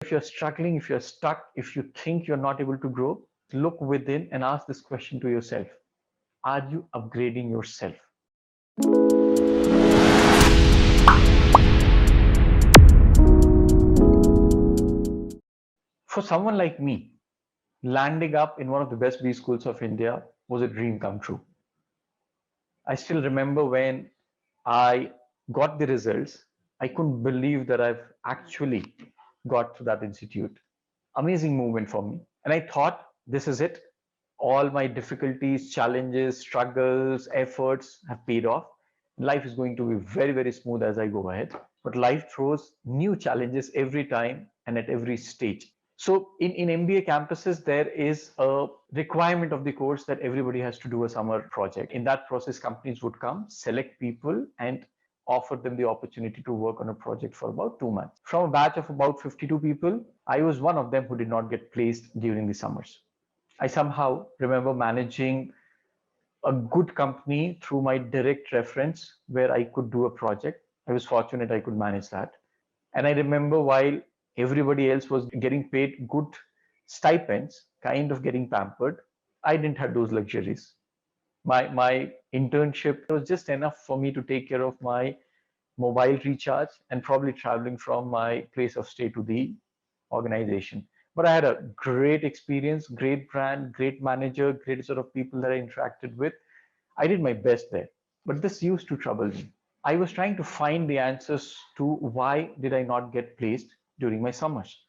if you're struggling, if you're stuck, if you think you're not able to grow, look within and ask this question to yourself. Are you upgrading yourself? For someone like me, landing up in one of the best B schools of India was a dream come true. I still remember when I got the results, I couldn't believe that I've actually got to that institute. Amazing moment for me. And I thought, this is it. All my difficulties, challenges, struggles, efforts have paid off. Life is going to be very, very smooth as I go ahead. But life throws new challenges every time and at every stage. So in MBA campuses, there is a requirement of the course that everybody has to do a summer project. In that process, companies would come, select people, and offer them the opportunity to work on a project for about 2 months. From a batch of about 52 people, I was one of them who did not get placed during the summers. I somehow remember managing a good company through my direct reference where I could do a project. I was fortunate I could manage that. And I remember while everybody else was getting paid good stipends, kind of getting pampered, I didn't have those luxuries. My internship was just enough for me to take care of my mobile recharge and probably traveling from my place of stay to the organization. But I had a great experience, great brand, great manager, great sort of people that I interacted with. I did my best there. But this used to trouble me. I was trying to find the answers to why did I not get placed during my summers.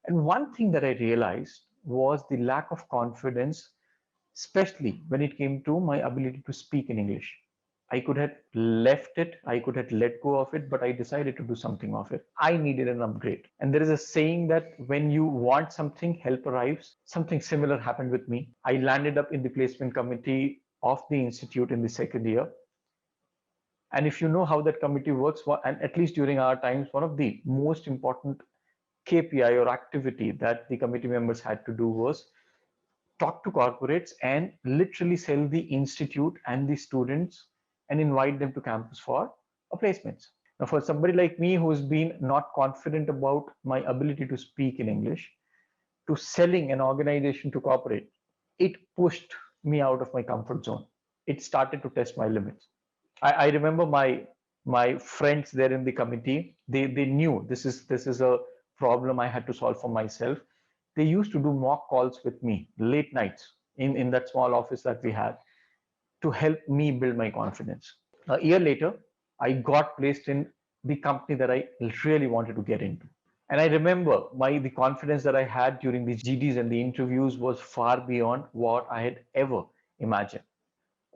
And one thing that I realized was the lack of confidence, especially when it came to my ability to speak in English. I could have left it, I could have let go of it, but I decided to do something of it. I needed an upgrade. And there is a saying that when you want something, help arrives. Something similar happened with me. I landed up in the placement committee of the institute in the second year. And if you know how that committee works, and at least during our times, one of the most important KPI or activity that the committee members had to do was talk to corporates and literally sell the institute and the students and invite them to campus for a placements. Now, for somebody like me who's been not confident about my ability to speak in English, to selling an organization to corporate, it pushed me out of my comfort zone. It started to test my limits. I remember my friends there in the committee, they knew this is a problem I had to solve for myself. They used to do mock calls with me late nights in that small office that we had to help me build my confidence. A year later, I got placed in the company that I really wanted to get into. And I remember the confidence that I had during the GDs and the interviews was far beyond what I had ever imagined.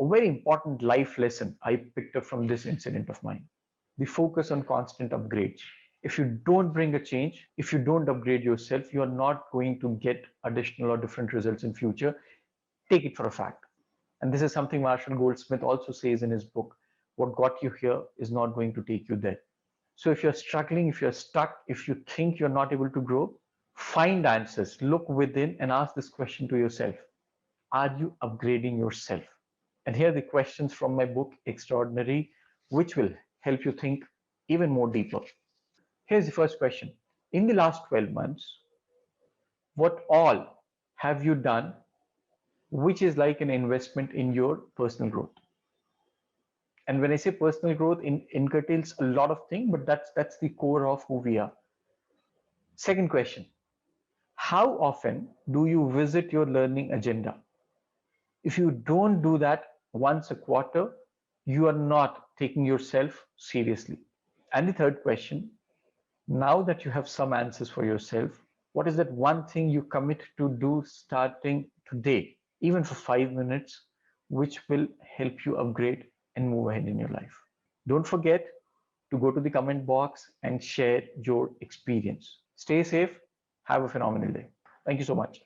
A very important life lesson I picked up from this incident of mine: the focus on constant upgrades. If you don't bring a change, if you don't upgrade yourself, you are not going to get additional or different results in future. Take it for a fact. And this is something Marshall Goldsmith also says in his book: what got you here is not going to take you there. So if you're struggling, if you're stuck, if you think you're not able to grow, find answers, look within and ask this question to yourself: are you upgrading yourself? And here are the questions from my book, Extraordinary, which will help you think even more deeper. Here's the first question. In the last 12 months, what all have you done which is like an investment in your personal growth? And when I say personal growth, it curtails a lot of things, but that's the core of who we are. Second question. How often do you visit your learning agenda? If you don't do that once a quarter, you are not taking yourself seriously. And the third question, now that you have some answers for yourself, what is that one thing you commit to do starting today, even for 5 minutes, which will help you upgrade and move ahead in your life? Don't forget to go to the comment box and share your experience. Stay safe. Have a phenomenal day. Thank you so much.